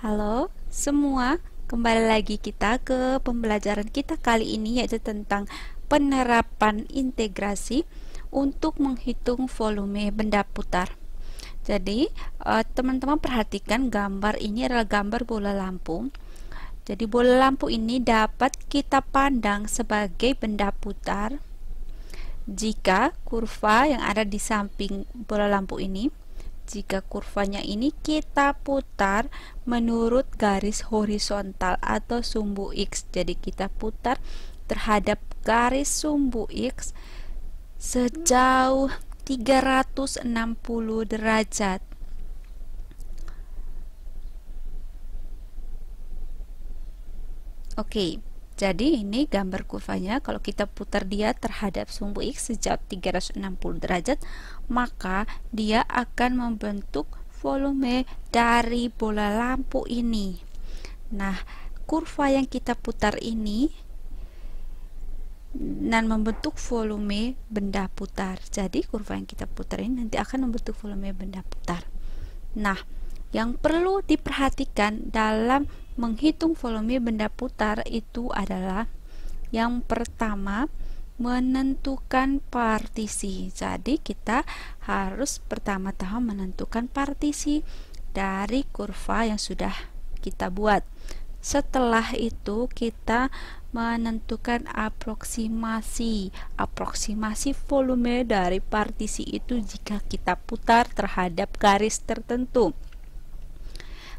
Halo semua, kembali lagi kita ke pembelajaran kita kali ini, yaitu tentang penerapan integrasi untuk menghitung volume benda putar. Jadi teman-teman perhatikan gambar ini adalah gambar bola lampu. Jadi bola lampu ini dapat kita pandang sebagai benda putar jika kurva yang ada di samping bola lampu ini, jika kurvanya ini kita putar menurut garis horizontal atau sumbu X. Jadi kita putar terhadap garis sumbu X sejauh 360 derajat. Oke, jadi ini gambar kurvanya. Kalau kita putar dia terhadap sumbu X sejauh 360 derajat, maka dia akan membentuk volume dari bola lampu ini. Nah, kurva yang kita putar ini dan membentuk volume benda putar. Jadi kurva yang kita putar ini nanti akan membentuk volume benda putar. Nah, yang perlu diperhatikan dalam menghitung volume benda putar itu adalah yang pertama, menentukan partisi. Jadi kita harus pertama-tama menentukan partisi dari kurva yang sudah kita buat. Setelah itu kita menentukan aproksimasi volume dari partisi itu jika kita putar terhadap garis tertentu.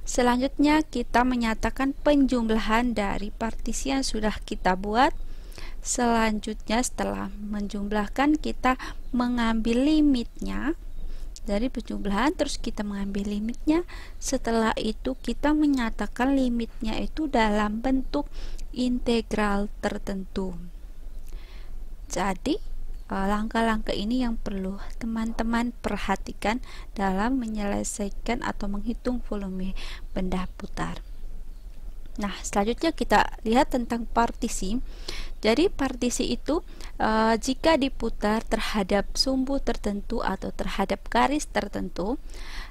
Selanjutnya kita menyatakan penjumlahan dari partisi yang sudah kita buat. Selanjutnya setelah menjumlahkan kita mengambil limitnya dari penjumlahan, terus kita mengambil limitnya. Setelah itu kita menyatakan limitnya itu dalam bentuk integral tertentu. Jadi langkah-langkah ini yang perlu teman-teman perhatikan dalam menyelesaikan atau menghitung volume benda putar. Nah, selanjutnya kita lihat tentang partisi. Jadi partisi itu jika diputar terhadap sumbu tertentu atau terhadap garis tertentu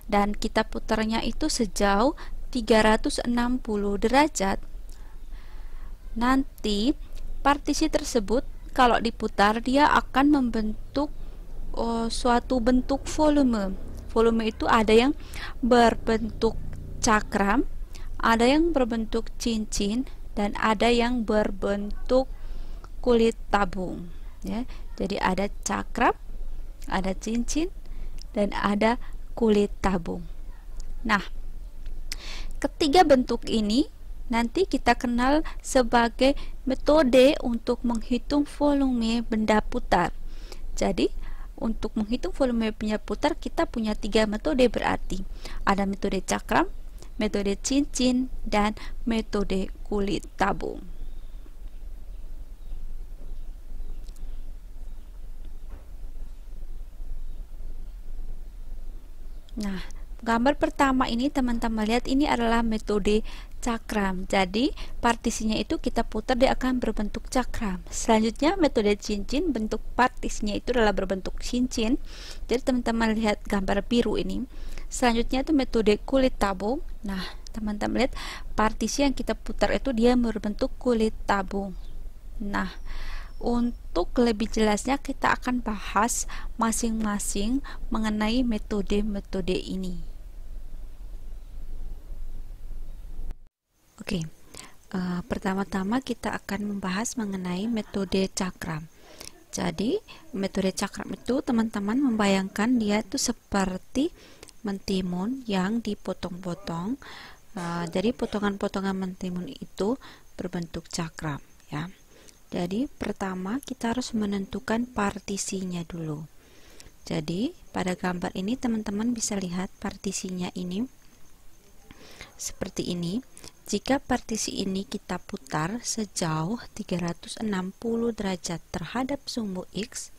dan kita putarnya itu sejauh 360 derajat, nanti partisi tersebut kalau diputar dia akan membentuk suatu bentuk volume. Volume itu ada yang berbentuk cakram, ada yang berbentuk cincin, dan ada yang berbentuk kulit tabung. Ya, jadi ada cakram, ada cincin, dan ada kulit tabung. Nah, ketiga bentuk ini nanti kita kenal sebagai metode untuk menghitung volume benda putar. Jadi untuk menghitung volume benda putar kita punya tiga metode, berarti ada metode cakram, metode cincin, dan metode kulit tabung. Nah, gambar pertama ini teman-teman lihat, ini adalah metode cakram. Jadi partisinya itu kita putar dia akan berbentuk cakram. Selanjutnya metode cincin, bentuk partisinya itu adalah berbentuk cincin. Jadi teman-teman lihat gambar biru ini. Selanjutnya itu metode kulit tabung. Nah, teman-teman lihat partisi yang kita putar itu dia berbentuk kulit tabung. Nah, untuk lebih jelasnya kita akan bahas masing-masing mengenai metode-metode ini. Oke, pertama-tama kita akan membahas mengenai metode cakram. Jadi metode cakram itu teman-teman membayangkan dia itu seperti mentimun yang dipotong-potong. Jadi potongan-potongan mentimun itu berbentuk cakram, ya. Jadi pertama kita harus menentukan partisinya dulu. Jadi pada gambar ini teman-teman bisa lihat partisinya ini seperti ini. Jika partisi ini kita putar sejauh 360 derajat terhadap sumbu X,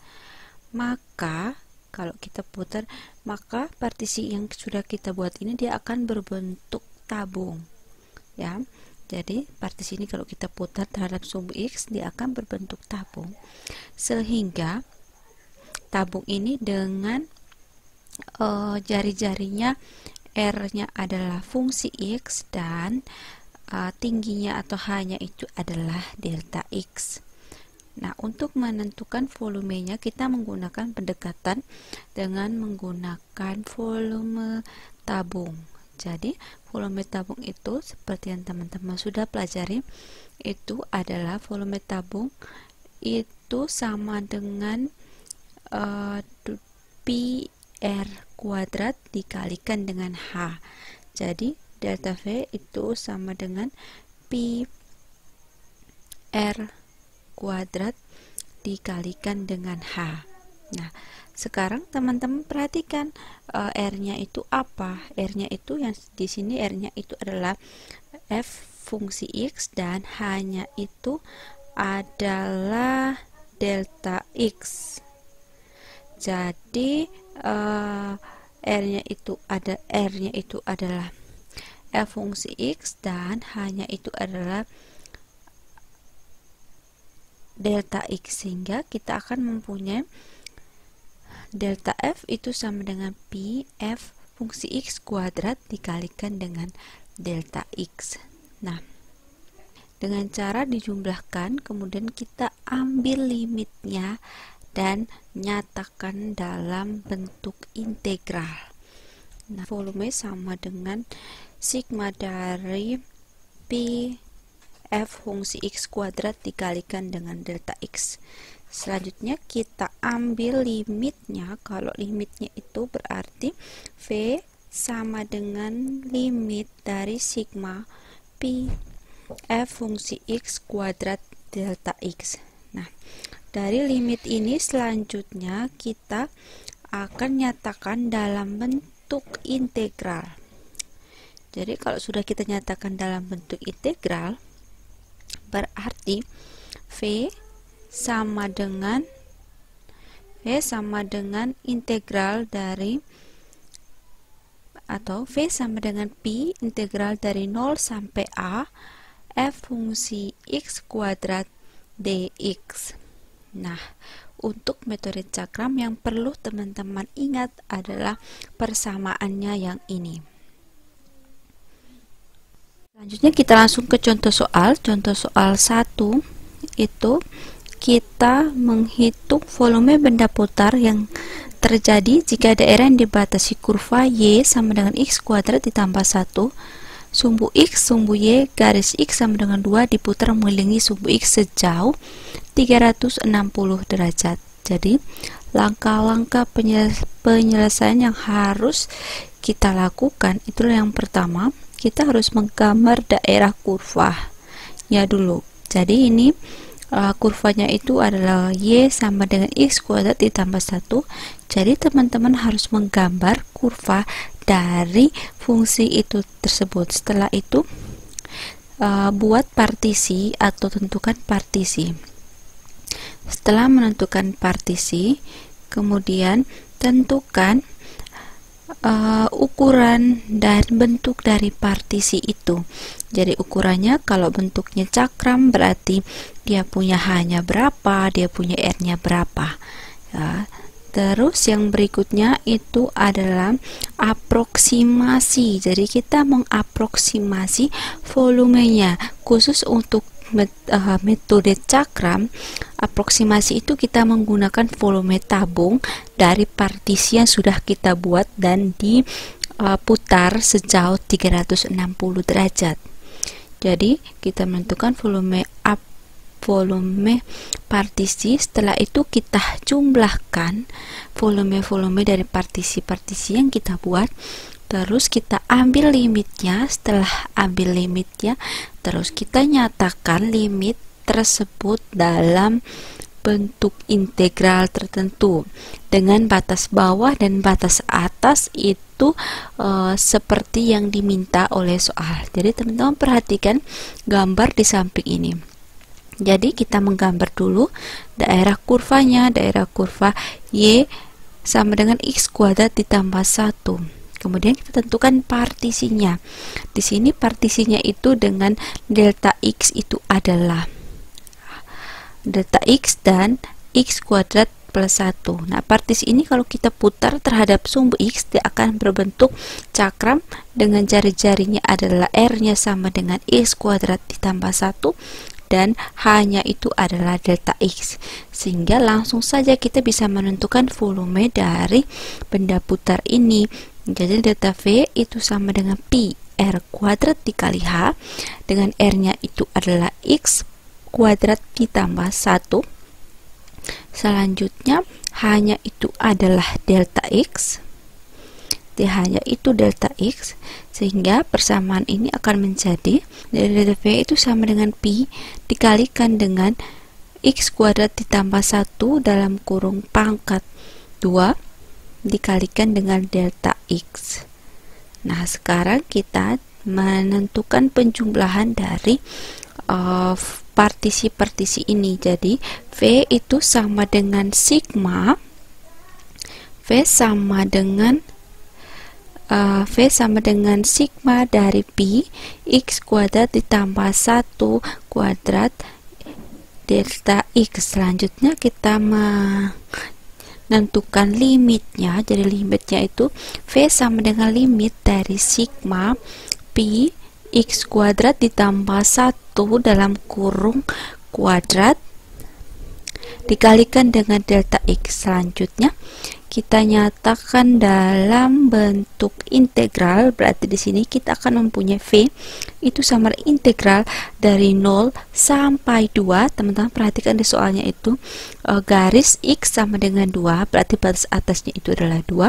maka kalau kita putar, maka partisi yang sudah kita buat ini dia akan berbentuk tabung, ya. Jadi partisi ini kalau kita putar terhadap sumbu X dia akan berbentuk tabung, sehingga tabung ini dengan jari-jarinya R-nya adalah fungsi X dan tingginya atau H-nya itu adalah delta X. Nah, untuk menentukan volumenya kita menggunakan pendekatan dengan menggunakan volume tabung. Jadi, volume tabung itu seperti yang teman-teman sudah pelajari, itu adalah volume tabung itu sama dengan pi R kuadrat dikalikan dengan H. Jadi, delta V itu sama dengan pi R kuadrat dikalikan dengan H. Nah, sekarang teman-teman perhatikan R-nya itu apa? R-nya itu yang di sini R-nya itu adalah F fungsi X dan H-nya itu adalah delta X. Jadi R-nya itu adalah F fungsi X dan H-nya itu adalah delta X, sehingga kita akan mempunyai delta F itu sama dengan pi F fungsi X kuadrat dikalikan dengan delta X. Nah, dengan cara dijumlahkan, kemudian kita ambil limitnya dan nyatakan dalam bentuk integral. Nah, volume sama dengan sigma dari pi F fungsi X kuadrat dikalikan dengan delta X. Selanjutnya kita ambil limitnya. Kalau limitnya itu berarti V sama dengan limit dari sigma pi F fungsi X kuadrat delta X. Nah, dari limit ini selanjutnya kita akan nyatakan dalam bentuk integral. Jadi kalau sudah kita nyatakan dalam bentuk integral, berarti V sama dengan integral dari, atau V sama dengan pi integral dari 0 sampai A F fungsi X kuadrat dx. Nah, untuk metode cakram yang perlu teman-teman ingat adalah persamaannya yang ini. Selanjutnya kita langsung ke contoh soal. Contoh soal 1 itu kita menghitung volume benda putar yang terjadi jika daerah yang dibatasi kurva Y sama dengan X kuadrat ditambah 1, sumbu X, sumbu Y, garis X sama dengan 2 diputar mengelilingi sumbu X sejauh 360 derajat. Jadi, langkah-langkah penyelesaian yang harus kita lakukan itulah yang pertama, kita harus menggambar daerah kurvanya dulu. Jadi ini kurvanya itu adalah Y sama dengan X kuadrat ditambah 1. Jadi teman-teman harus menggambar kurva dari fungsi itu tersebut. Setelah itu buat partisi atau tentukan partisi. Setelah menentukan partisi, kemudian tentukan ukuran dan bentuk dari partisi itu. Jadi ukurannya kalau bentuknya cakram berarti dia punya H-nya berapa, dia punya R-nya berapa. Ya. Terus yang berikutnya itu adalah aproksimasi. Jadi kita mengaproksimasi volumenya. Khusus untuk metode cakram, aproksimasi itu kita menggunakan volume tabung dari partisi yang sudah kita buat dan diputar sejauh 360 derajat. Jadi kita menentukan volume partisi. Setelah itu kita jumlahkan volume-volume dari partisi-partisi yang kita buat. Terus kita ambil limitnya. Setelah ambil limitnya, terus kita nyatakan limit tersebut dalam bentuk integral tertentu dengan batas bawah dan batas atas itu seperti yang diminta oleh soal. Jadi teman-teman perhatikan gambar di samping ini. Jadi kita menggambar dulu daerah kurvanya. Daerah kurva Y sama dengan X kuadrat ditambah 1. Kemudian kita tentukan partisinya. Di sini partisinya itu dengan delta X itu adalah delta X dan X kuadrat plus 1. Nah, partisi ini kalau kita putar terhadap sumbu X, dia akan berbentuk cakram dengan jari-jarinya adalah R-nya sama dengan X kuadrat ditambah 1 dan H-nya itu adalah delta X. Sehingga langsung saja kita bisa menentukan volume dari benda putar ini. Jadi delta V itu sama dengan pi R kuadrat dikali H, dengan R-nya itu adalah X kuadrat ditambah 1. Selanjutnya H-nya itu adalah delta X, DH-nya itu delta X, sehingga persamaan ini akan menjadi dari delta V itu sama dengan pi dikalikan dengan X kuadrat ditambah 1 dalam kurung pangkat 2 dikalikan dengan delta X. Nah, sekarang kita menentukan penjumlahan dari partisi-partisi ini. Jadi V itu sama dengan sigma, V sama dengan sigma dari pi X kuadrat ditambah 1 kuadrat delta X. Selanjutnya kita menentukan limitnya. Jadi limitnya itu V sama dengan limit dari sigma pi X kuadrat ditambah 1 dalam kurung kuadrat dikalikan dengan delta X. Selanjutnya kita nyatakan dalam bentuk integral, berarti di sini kita akan mempunyai V itu sama integral dari 0 sampai 2. Teman-teman perhatikan di soalnya itu garis X sama dengan 2, berarti batas atasnya itu adalah 2.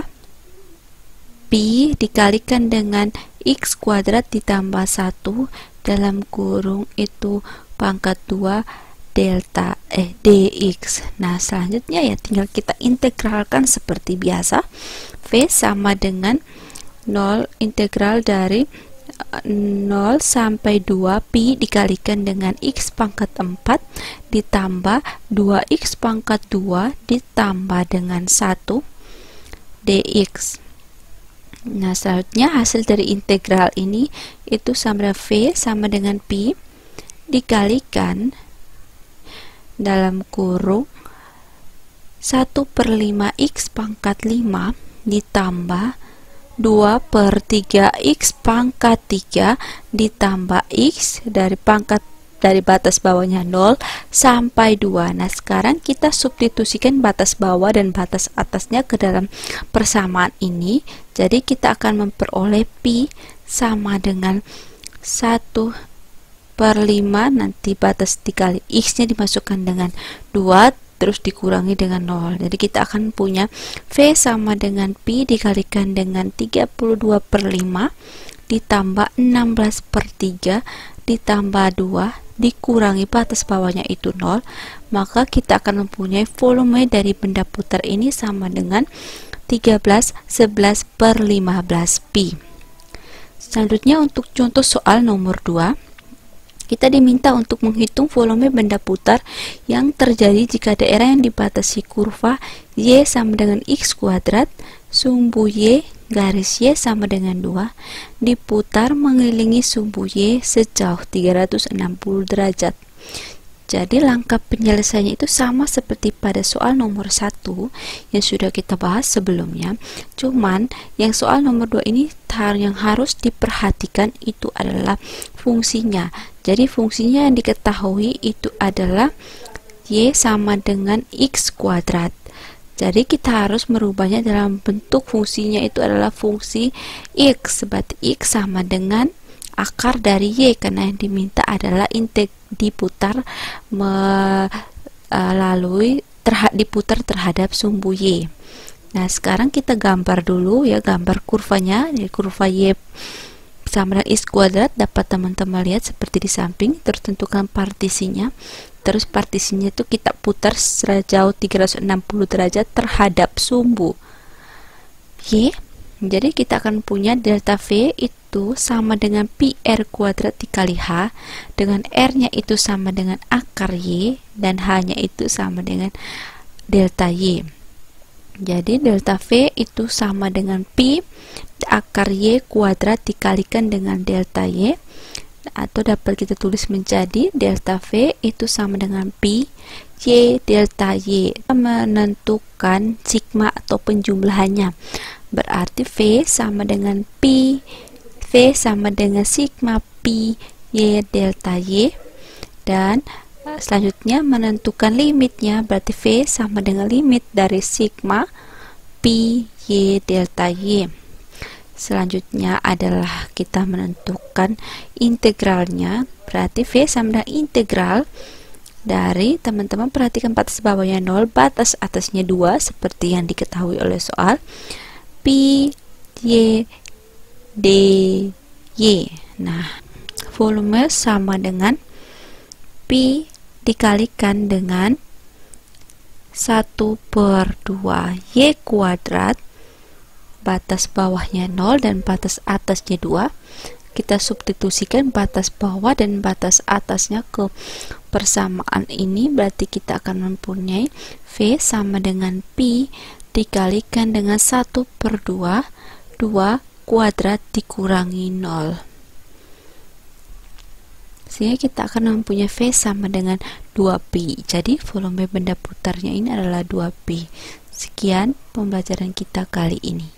Pi dikalikan dengan X kuadrat ditambah 1 dalam kurung itu pangkat 2 delta dx. Nah, selanjutnya ya tinggal kita integralkan seperti biasa. V sama dengan 0 integral dari 0 sampai 2 pi dikalikan dengan X pangkat 4 ditambah 2X pangkat 2 ditambah dengan 1 dx. Nah, selanjutnya hasil dari integral ini itu sama dengan V sama dengan pi dikalikan dalam kurung 1/5 X pangkat 5 ditambah 2/3 X pangkat 3 ditambah X dari batas bawahnya 0 sampai 2. Nah, sekarang kita substitusikan batas bawah dan batas atasnya ke dalam persamaan ini. Jadi kita akan memperoleh pi sama dengan 1/5, nanti batas dikali X nya dimasukkan dengan 2 terus dikurangi dengan 0. Jadi kita akan punya V sama dengan pi dikalikan dengan 32/5 ditambah 16/3 ditambah 2 dikurangi batas bawahnya itu 0, maka kita akan mempunyai volume dari benda putar ini sama dengan 1311/15 pi. Selanjutnya untuk contoh soal nomor 2, kita diminta untuk menghitung volume benda putar yang terjadi jika daerah yang dibatasi kurva Y sama dengan X kuadrat, sumbu Y garis Y sama dengan 2 diputar mengelilingi sumbu Y sejauh 360 derajat. Jadi langkah penyelesaiannya itu sama seperti pada soal nomor 1 yang sudah kita bahas sebelumnya. Cuman yang soal nomor 2 ini yang harus diperhatikan itu adalah fungsinya. Jadi fungsinya yang diketahui itu adalah Y sama dengan X kuadrat. Jadi kita harus merubahnya dalam bentuk fungsinya itu adalah fungsi X. Berarti X sama dengan akar dari Y, karena yang diminta adalah diputar diputar terhadap sumbu Y. Nah, sekarang kita gambar dulu ya, gambar kurvanya. Jadi kurva Y sama dengan X kuadrat dapat teman-teman lihat seperti di samping. Terus tentukan partisinya. Terus partisinya itu kita putar sejauh 360 derajat terhadap sumbu Y. Jadi kita akan punya delta V itu sama dengan pi R kuadrat dikali H, dengan R-nya itu sama dengan akar Y dan H-nya itu sama dengan delta Y. Jadi delta V itu sama dengan pi akar Y kuadrat dikalikan dengan delta Y atau dapat kita tulis menjadi delta V itu sama dengan pi Y delta Y. Menentukan sigma atau penjumlahannya, berarti V sama dengan pi, V sama dengan sigma pi Y delta Y. Dan selanjutnya menentukan limitnya, berarti V sama dengan limit dari sigma pi Y delta Y. Selanjutnya adalah kita menentukan integralnya, berarti V sama dengan integral dari, teman-teman perhatikan batas bawahnya 0, batas atasnya 2 seperti yang diketahui oleh soal, pi Y d Y. Nah, volume sama dengan pi dikalikan dengan 1/2 Y kuadrat, batas bawahnya 0 dan batas atasnya 2. Kita substitusikan batas bawah dan batas atasnya ke persamaan ini, berarti kita akan mempunyai V sama dengan pi dikalikan dengan 1/2 2 kuadrat dikurangi 0, sehingga kita akan mempunyai V sama dengan 2pi. Jadi volume benda putarnya ini adalah 2pi. Sekian pembelajaran kita kali ini.